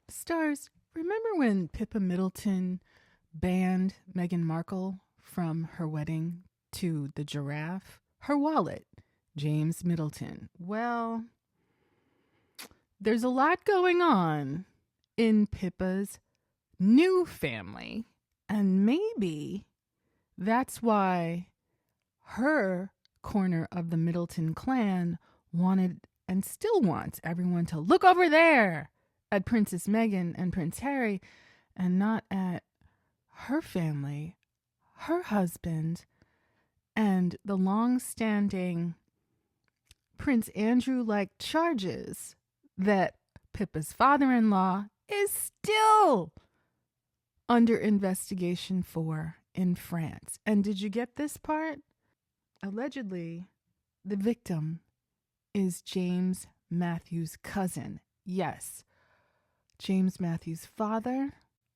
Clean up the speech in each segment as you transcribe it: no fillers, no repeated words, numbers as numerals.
Stars, remember when Pippa Middleton banned Meghan Markle from her wedding to the giraffe? Her wallet, James Middleton. Well, there's a lot going on in Pippa's new family, and maybe that's why her corner of the Middleton clan wanted and still wants everyone to look over there at Princess Meghan and Prince Harry and not at her family, her husband, and the long-standing Prince Andrew-like charges that Pippa's father-in-law is still under investigation for in France. And did you get this part? Allegedly, the victim is James Matthews' cousin. Yes, James Matthews' father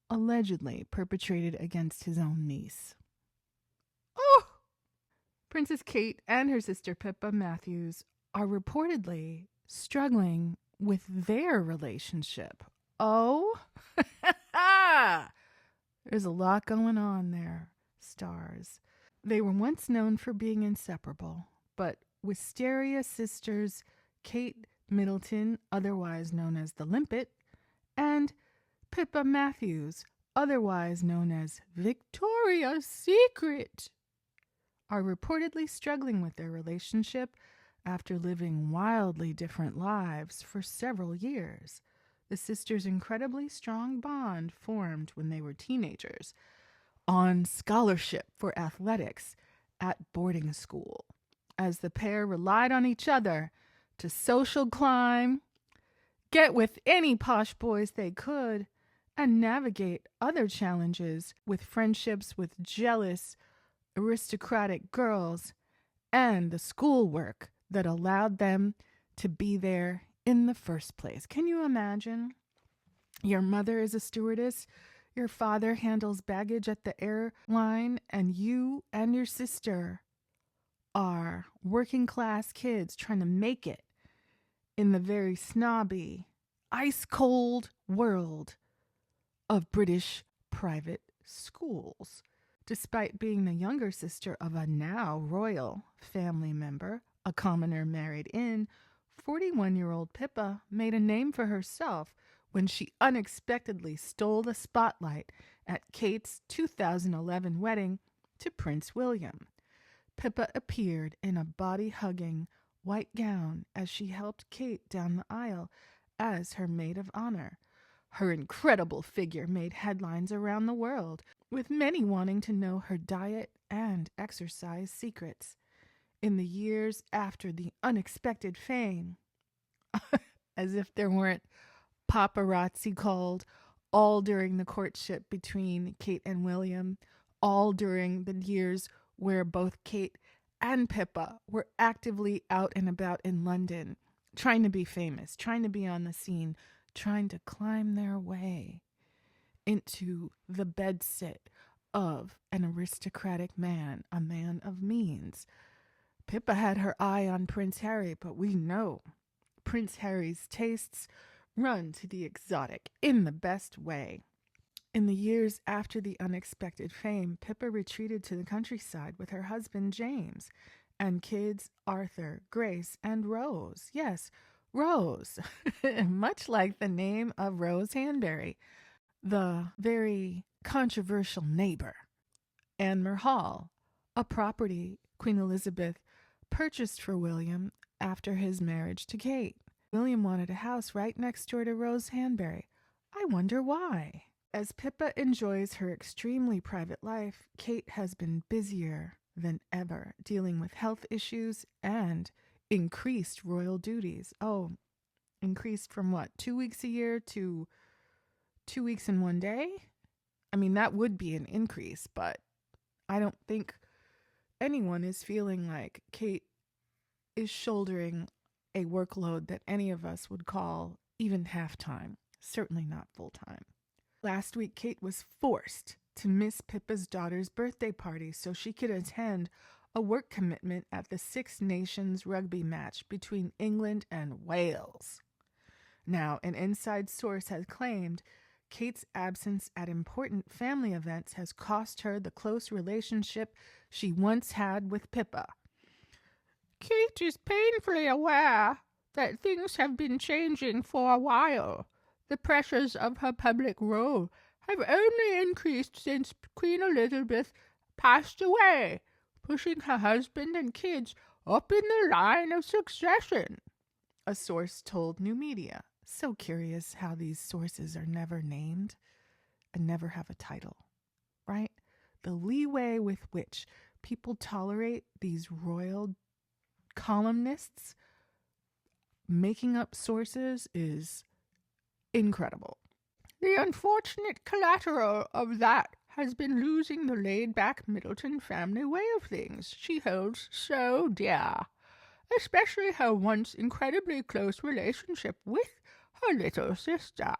allegedly perpetrated against his own niece. Oh! Princess Kate and her sister Pippa Matthews are reportedly struggling with their relationship. Oh, there's a lot going on there, stars. They were once known for being inseparable, but Wisteria sisters Kate Middleton, otherwise known as the Limpet, and Pippa Matthews, otherwise known as Victoria's Secret, are reportedly struggling with their relationship after living wildly different lives for several years. The sisters' incredibly strong bond formed when they were teenagers on scholarship for athletics at boarding school, as the pair relied on each other to social climb, get with any posh boys they could, and navigate other challenges with friendships with jealous, aristocratic girls and the schoolwork that allowed them to be there in the first place. Can you imagine? Your mother is a stewardess, your father handles baggage at the airline, and you and your sister are working class kids trying to make it in the very snobby, ice cold world of British private schools. Despite being the younger sister of a now royal family member, a commoner married in, 41-year-old Pippa made a name for herself when she unexpectedly stole the spotlight at Kate's 2011 wedding to Prince William. Pippa appeared in a body-hugging white gown as she helped Kate down the aisle as her maid of honor. Her incredible figure made headlines around the world, with many wanting to know her diet and exercise secrets. In the years after the unexpected fame, as if there weren't paparazzi called, all during the courtship between Kate and William, all during the years where both Kate and Pippa were actively out and about in London, trying to be famous, trying to be on the scene, trying to climb their way into the bedsit of an aristocratic man, a man of means. Pippa had her eye on Prince Harry, but we know Prince Harry's tastes run to the exotic in the best way. In the years after the unexpected fame, Pippa retreated to the countryside with her husband James and kids Arthur, Grace, and Rose. Yes, Rose, much like the name of Rose Hanbury, the very controversial neighbor. Anmer Hall, a property Queen Elizabeth purchased for William after his marriage to Kate. William wanted a house right next door to Rose Hanbury. I wonder why. As Pippa enjoys her extremely private life, Kate has been busier than ever, dealing with health issues and increased royal duties. Oh, increased from what, 2 weeks a year to 2 weeks in one day? I mean, that would be an increase, but I don't think anyone is feeling like Kate is shouldering a workload that any of us would call even half-time, certainly not full-time. Last week, Kate was forced to miss Pippa's daughter's birthday party so she could attend a work commitment at the Six Nations rugby match between England and Wales. Now, an inside source has claimed Kate's absence at important family events has cost her the close relationship she once had with Pippa. Kate is painfully aware that things have been changing for a while. The pressures of her public role have only increased since Queen Elizabeth passed away, pushing her husband and kids up in the line of succession, a source told New Media. So curious how these sources are never named and never have a title, right? The leeway with which people tolerate these royal columnists making up sources is incredible. The unfortunate collateral of that has been losing the laid-back Middleton family way of things she holds so dear, especially her once incredibly close relationship with her little sister.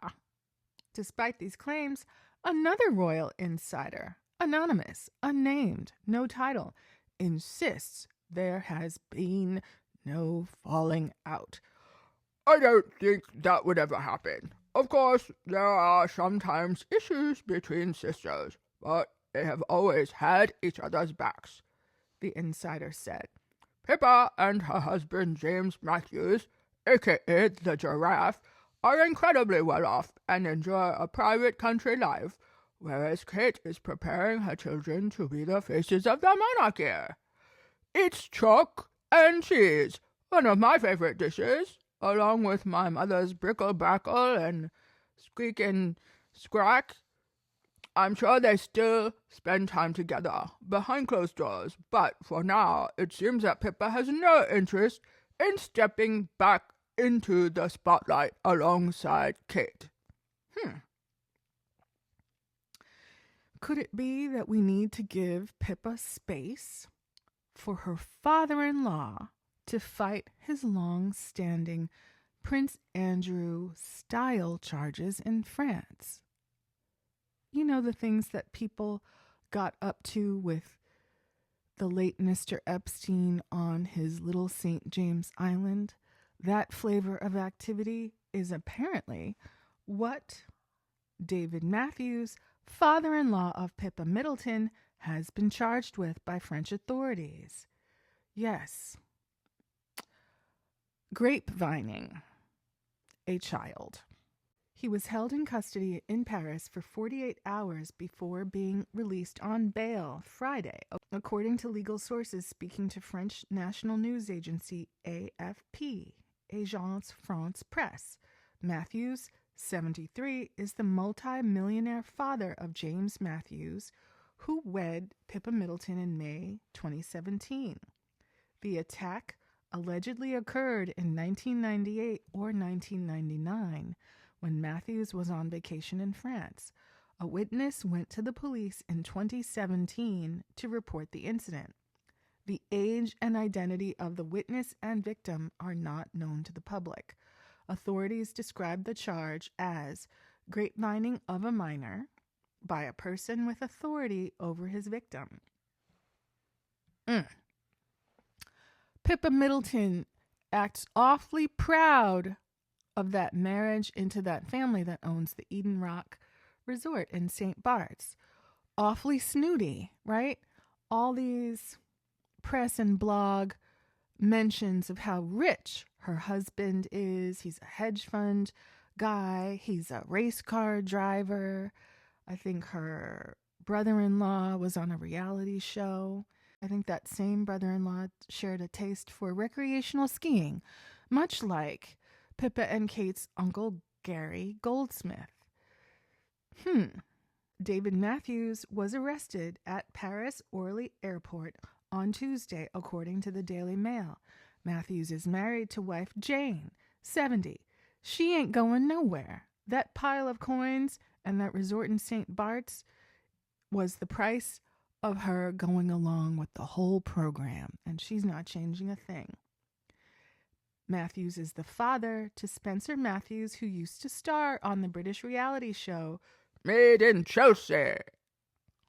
Despite these claims, another royal insider, anonymous, unnamed, no title, insists there has been no falling out. I don't think that would ever happen. Of course, there are sometimes issues between sisters, but they have always had each other's backs, the insider said. Pippa and her husband James Matthews, aka the Giraffe, are incredibly well off and enjoy a private country life, whereas Kate is preparing her children to be the faces of the monarchy. It's chalk and cheese, one of my favorite dishes, along with my mother's brickle-brackle and squeak and scrack. I'm sure they still spend time together behind closed doors, but for now it seems that Pippa has no interest in stepping back into the spotlight alongside Kate. Could it be that we need to give Pippa space for her father-in-law to fight his long-standing Prince Andrew style charges in France? You know, the things that people got up to with the late Mr. Epstein on his little St. James Island? That flavor of activity is apparently what David Matthews, father-in-law of Pippa Middleton, has been charged with by French authorities. Yes. Grapevining a child. He was held in custody in Paris for 48 hours before being released on bail Friday, according to legal sources speaking to French national news agency AFP, Agence France Presse. Matthews, 73, is the multi-millionaire father of James Matthews, who wed Pippa Middleton in May 2017. The attack allegedly occurred in 1998 or 1999 when Matthews was on vacation in France. A witness went to the police in 2017 to report the incident. The age and identity of the witness and victim are not known to the public. Authorities described the charge as grapevining of a minor by a person with authority over his victim. Pippa Middleton acts awfully proud of that marriage into that family that owns the Eden Rock Resort in St. Bart's. Awfully snooty, right? All these press and blog mentions of how rich her husband is. He's a hedge fund guy. He's a race car driver. I think her brother-in-law was on a reality show. I think that same brother-in-law shared a taste for recreational skiing, much like Pippa and Kate's uncle Gary Goldsmith. David Matthews was arrested at Paris Orly Airport on Tuesday, according to the Daily Mail. Matthews is married to wife Jane, 70. She ain't going nowhere. That pile of coins and that resort in St. Bart's was the price of her going along with the whole program, and she's not changing a thing. Matthews is the father to Spencer Matthews, who used to star on the British reality show Made in Chelsea.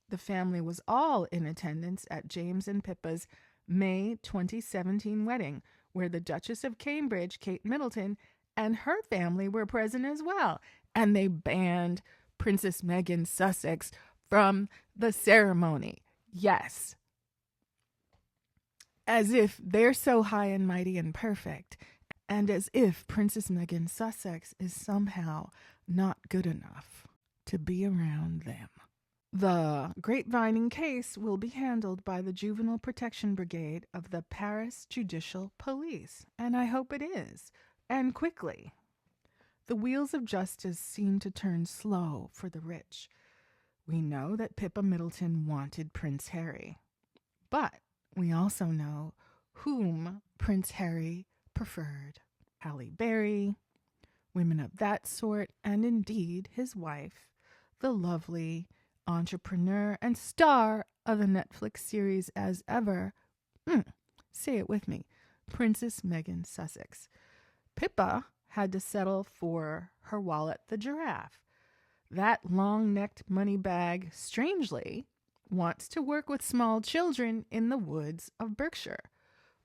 The family was all in attendance at James and Pippa's May 2017 wedding, where the Duchess of Cambridge, Kate Middleton, and her family were present as well. And they banned Princess Meghan Sussex from the ceremony. Yes. As if they're so high and mighty and perfect, and as if Princess Meghan Sussex is somehow not good enough to be around them. The grapevining case will be handled by the Juvenile Protection Brigade of the Paris Judicial Police, and I hope it is, and quickly. The wheels of justice seem to turn slow for the rich. We know that Pippa Middleton wanted Prince Harry, but we also know whom Prince Harry preferred. Halle Berry, women of that sort, and indeed his wife, the lovely entrepreneur and star of the Netflix series As Ever, say it with me, Princess Meghan Sussex. Pippa had to settle for her wallet, the giraffe. That long-necked money bag, strangely, wants to work with small children in the woods of Berkshire.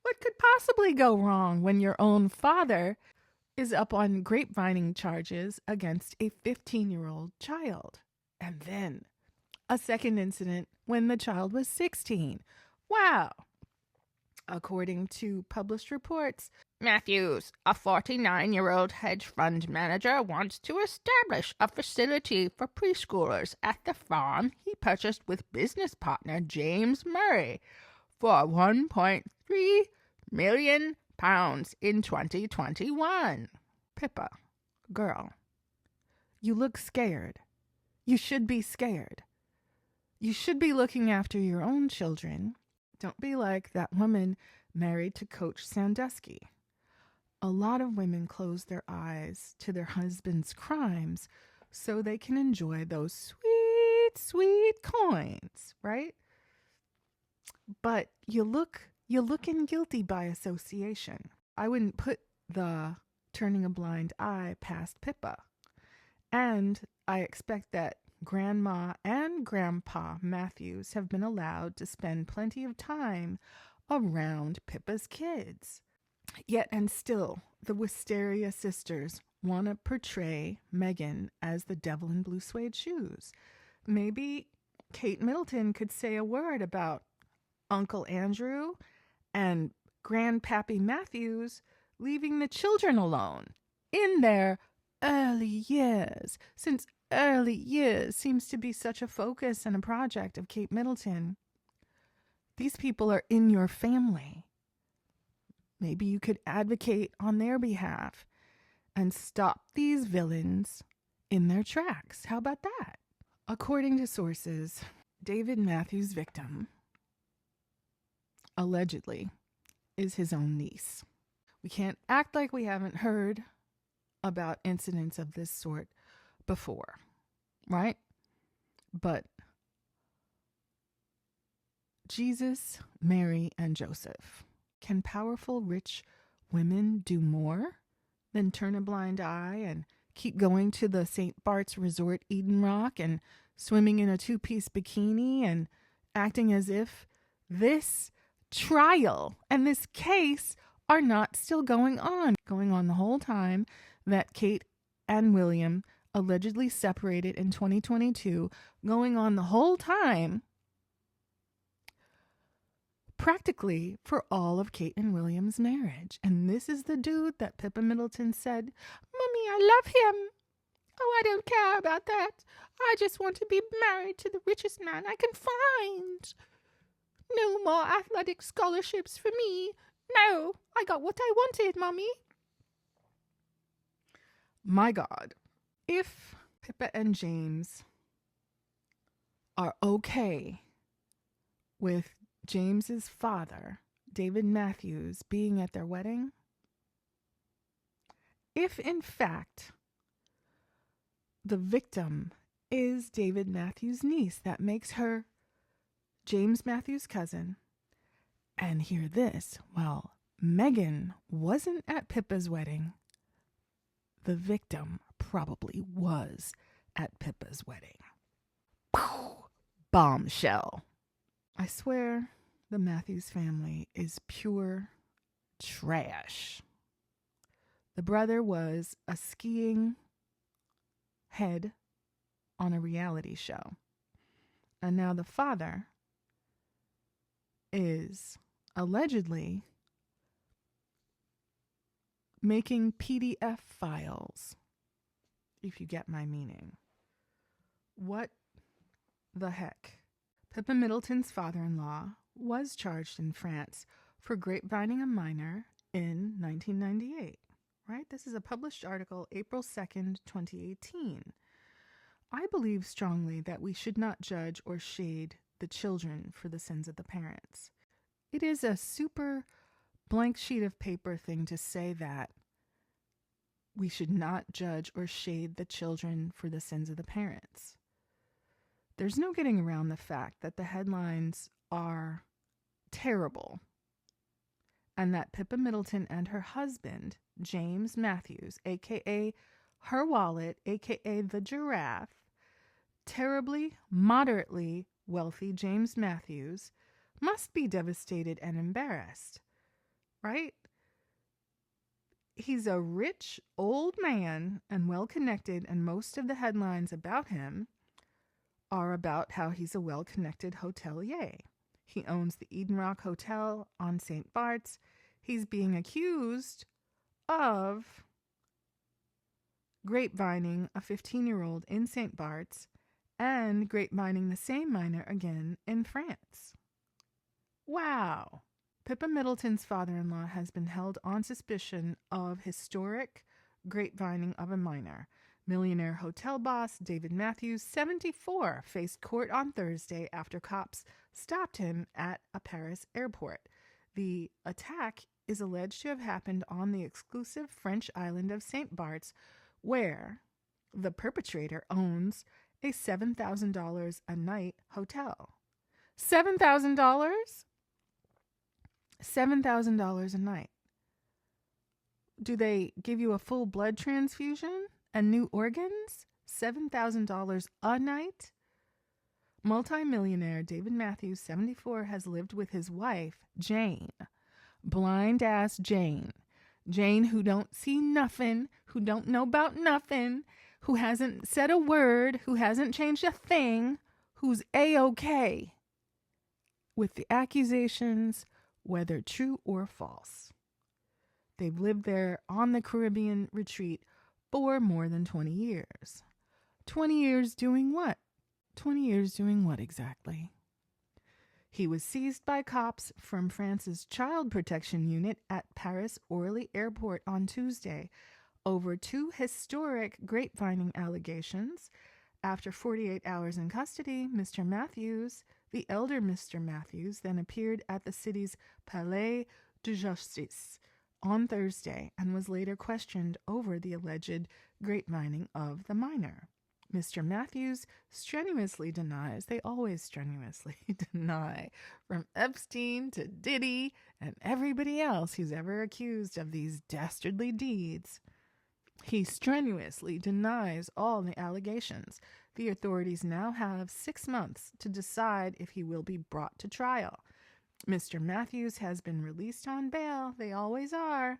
What could possibly go wrong when your own father is up on grapevining charges against a 15-year-old child? And then a second incident when the child was 16. Wow. According to published reports, Matthews, a 49-year-old hedge fund manager, wants to establish a facility for preschoolers at the farm he purchased with business partner James Murray for £1.3 million in 2021. Pippa, girl, you look scared. You should be scared. You should be looking after your own children. Don't be like that woman married to Coach Sandusky. A lot of women close their eyes to their husband's crimes so they can enjoy those sweet, sweet coins, right? But you looking guilty by association. I wouldn't put the turning a blind eye past Pippa. And I expect that Grandma and Grandpa Matthews have been allowed to spend plenty of time around Pippa's kids. Yet and still, the Wisteria sisters want to portray Meghan as the devil in blue suede shoes. Maybe Kate Middleton could say a word about Uncle Andrew and Grandpappy Matthews leaving the children alone in their early years, since early years seems to be such a focus and a project of Kate Middleton. These people are in your family. Maybe you could advocate on their behalf and stop these villains in their tracks. How about that? According to sources, David Matthews' victim, allegedly, is his own niece. We can't act like we haven't heard about incidents of this sort before, right? But Jesus, Mary, and Joseph. Can powerful, rich women do more than turn a blind eye and keep going to the St. Bart's Resort Eden Rock and swimming in a two-piece bikini and acting as if this trial and this case are not still going on the whole time that Kate and William allegedly separated in 2022, going on the whole time practically for all of Kate and William's marriage. And this is the dude that Pippa Middleton said, "Mommy, I love him. Oh, I don't care about that. I just want to be married to the richest man I can find. No more athletic scholarships for me. No, I got what I wanted, Mommy." My God, if Pippa and James are okay with James's father, David Matthews, being at their wedding, if in fact the victim is David Matthews' niece, that makes her James Matthews' cousin, and hear this, well, Meghan wasn't at Pippa's wedding. The victim probably was at Pippa's wedding. Pow! Bombshell. I swear the Matthews family is pure trash. The brother was a skiing head on a reality show. And now the father is allegedly making PDF files, if you get my meaning. What the heck? Pippa Middleton's father-in-law was charged in France for grapevining a minor in 1998. Right? This is a published article, April 2nd, 2018. I believe strongly that we should not judge or shade the children for the sins of the parents. It is a super blank sheet of paper thing to say that we should not judge or shade the children for the sins of the parents. There's no getting around the fact that the headlines are terrible and that Pippa Middleton and her husband, James Matthews, a.k.a. her wallet, a.k.a. the giraffe, terribly, moderately wealthy James Matthews, must be devastated and embarrassed, right? He's a rich old man and well-connected, and most of the headlines about him are about how he's a well-connected hotelier. He owns the Eden Rock Hotel on St. Bart's. He's being accused of grapevining a 15-year-old in St. Bart's and grapevining the same minor again in France. Wow. Pippa Middleton's father-in-law has been held on suspicion of historic grapevining of a minor. Millionaire hotel boss David Matthews, 74, faced court on Thursday after cops stopped him at a Paris airport. The attack is alleged to have happened on the exclusive French island of St. Bart's, where the perpetrator owns a $7,000 a night hotel. $7,000? $7,000 a night. Do they give you a full blood transfusion and new organs? $7,000 a night? Multi-millionaire David Matthews, 74, has lived with his wife, Jane. Blind-ass Jane. Jane who don't see nothing, who don't know about nothing, who hasn't said a word, who hasn't changed a thing, who's A-OK with the accusations, whether true or false. They've lived there on the Caribbean retreat for more than 20 years. 20 years doing what? 20 years doing what exactly? He was seized by cops from France's Child Protection Unit at Paris Orly Airport on Tuesday over two historic grapevining allegations. After 48 hours in custody, Mr. Matthews, the elder Mr. Matthews, then appeared at the city's Palais de Justice on Thursday and was later questioned over the alleged grapevining of the minor. Mr. Matthews strenuously denies, they always strenuously deny, from Epstein to Diddy and everybody else who's ever accused of these dastardly deeds. He strenuously denies all the allegations. The authorities now have 6 months to decide if he will be brought to trial. Mr. Matthews has been released on bail, they always are,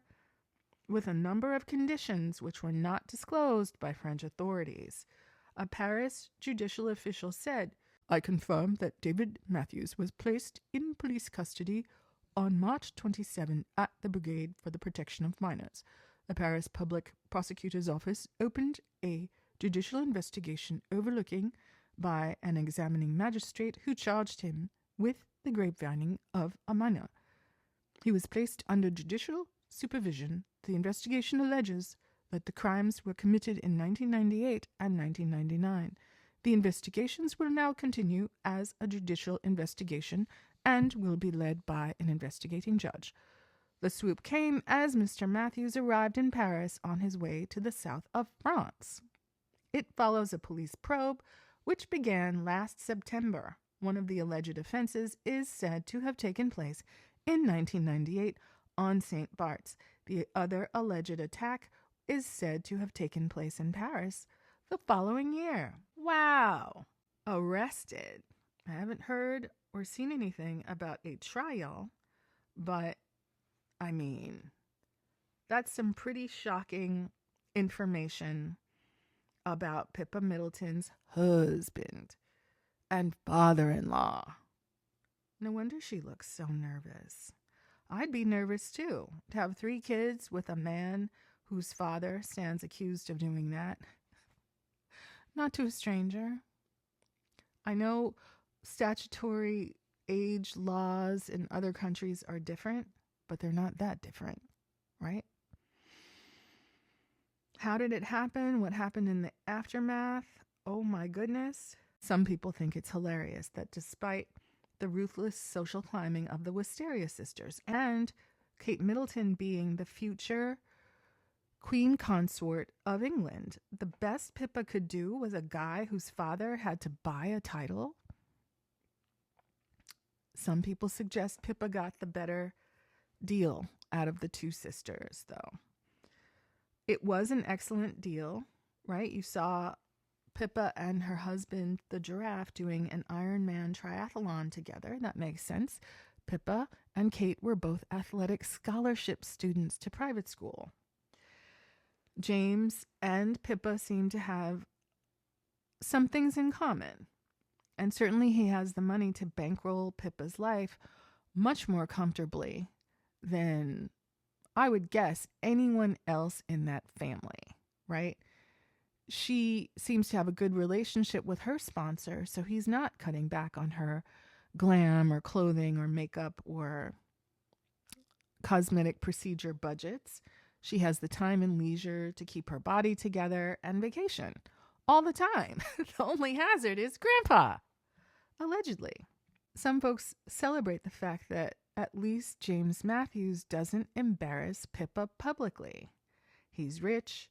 with a number of conditions which were not disclosed by French authorities. A Paris judicial official said, "I confirm that David Matthews was placed in police custody on March 27 at the Brigade for the Protection of Minors. The Paris Public Prosecutor's Office opened a judicial investigation overlooking by an examining magistrate who charged him with the grapevining of a minor. He was placed under judicial supervision. The investigation alleges that the crimes were committed in 1998 and 1999. The investigations will now continue as a judicial investigation and will be led by an investigating judge." The swoop came as Mr. Matthews arrived in Paris on his way to the south of France. It follows a police probe which began last September. One of the alleged offenses is said to have taken place in 1998 on St. Bart's. The other alleged attack is said to have taken place in Paris the following year. Wow! Arrested. I haven't heard or seen anything about a trial, but I mean, That's some pretty shocking information about Pippa Middleton's husband and father-in-law. No wonder she looks so nervous. I'd be nervous too, to have 3 kids with a man whose father stands accused of doing that. Not to a stranger. I know statutory age laws in other countries are different, but they're not that different, right? How did it happen? What happened in the aftermath? Oh my goodness. Some people think it's hilarious that despite the ruthless social climbing of the Wisteria sisters and Kate Middleton being the future Queen Consort of England, the best Pippa could do was a guy whose father had to buy a title. Some people suggest Pippa got the better deal out of the 2 sisters, though. It was an excellent deal, right? You saw Pippa and her husband, the giraffe, doing an Ironman triathlon together. That makes sense. Pippa and Kate were both athletic scholarship students to private school. James and Pippa seem to have some things in common. And certainly he has the money to bankroll Pippa's life much more comfortably than, I would guess, anyone else in that family, right? She seems to have a good relationship with her sponsor, so he's not cutting back on her glam or clothing or makeup or cosmetic procedure budgets. She has the time and leisure to keep her body together and vacation all the time. The only hazard is Grandpa, allegedly. Some folks celebrate the fact that at least James Matthews doesn't embarrass Pippa publicly. He's rich.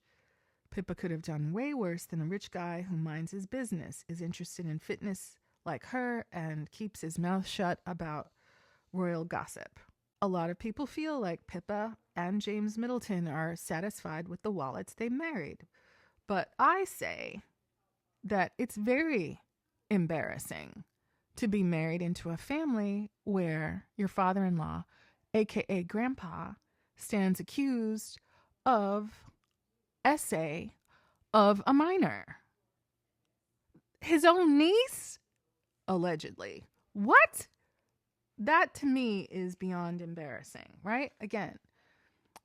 Pippa could have done way worse than a rich guy who minds his business, is interested in fitness like her, and keeps his mouth shut about royal gossip. A lot of people feel like Pippa and James Middleton are satisfied with the wallets they married. But I say that it's very embarrassing to be married into a family where your father-in-law, aka Grandpa, stands accused of essay of a minor. His own niece? Allegedly. What? That to me is beyond embarrassing, right? Again,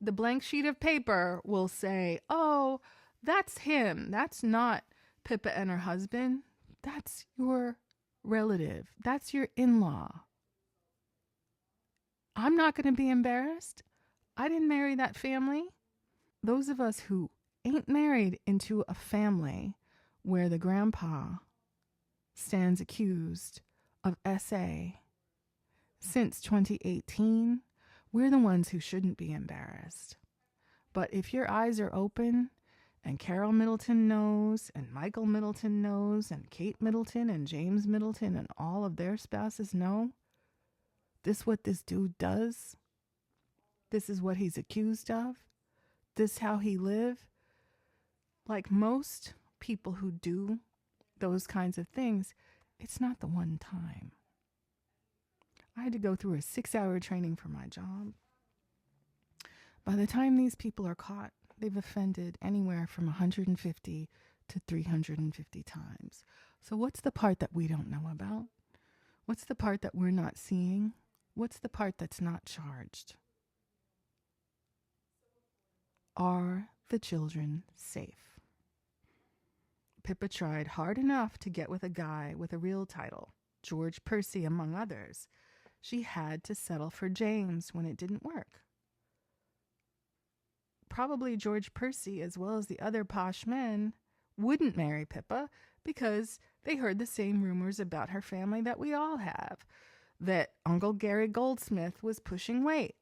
the blank sheet of paper will say, oh, that's him. That's not Pippa and her husband. That's your relative. That's your in-law. I'm not going to be embarrassed. I didn't marry that family. Those of us who ain't married into a family where the grandpa stands accused of SA since 2018, we're the ones who shouldn't be embarrassed. But if your eyes are open and Carol Middleton knows and Michael Middleton knows and Kate Middleton and James Middleton and all of their spouses know, this what this dude does, this is what he's accused of, this how he live. Like most people who do those kinds of things, it's not the one time. I had to go through a 6-hour training for my job. By the time these people are caught, they've offended anywhere from 150 to 350 times. So what's the part that we don't know about? What's the part that we're not seeing? What's the part that's not charged? Are the children safe? Pippa tried hard enough to get with a guy with a real title, George Percy among others. She had to settle for James when it didn't work. Probably George Percy, as well as the other posh men, wouldn't marry Pippa because they heard the same rumors about her family that we all have, that Uncle Gary Goldsmith was pushing weight,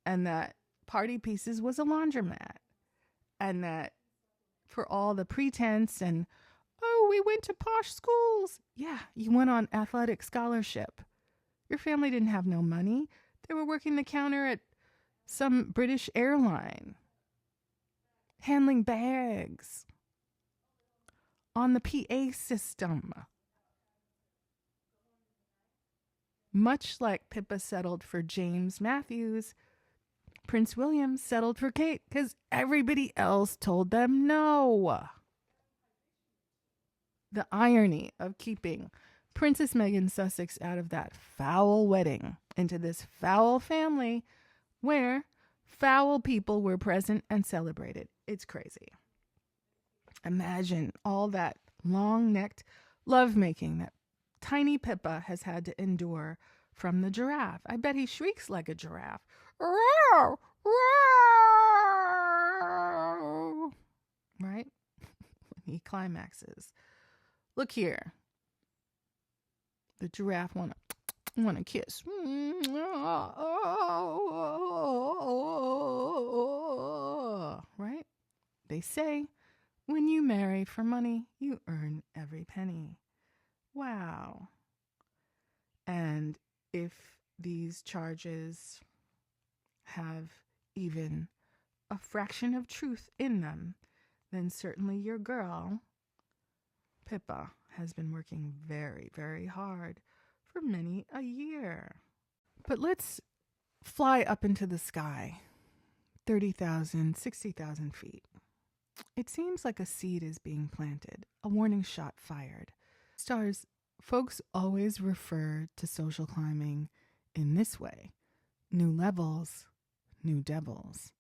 and that Party Pieces was a laundromat, and that for all the pretense and, oh, we went to posh schools. Yeah, you went on athletic scholarship. Your family didn't have no money. They were working the counter at some British airline, handling bags on the PA system. Much like Pippa settled for James Matthews, Prince William settled for Kate because everybody else told them no. The irony of keeping Princess Meghan Sussex out of that foul wedding into this foul family where foul people were present and celebrated. It's crazy. Imagine all that long-necked lovemaking that tiny Pippa has had to endure from the giraffe. I bet he shrieks like a giraffe. Roar, roar. Right? When he climaxes. Look here. The giraffe want a kiss. Right? They say when you marry for money, you earn every penny. Wow. And if these charges have even a fraction of truth in them, then certainly your girl, Pippa, has been working very, very hard for many a year. But let's fly up into the sky, 30,000, 60,000 feet. It seems like a seed is being planted, a warning shot fired. Stars, folks always refer to social climbing in this way: new levels, new devils.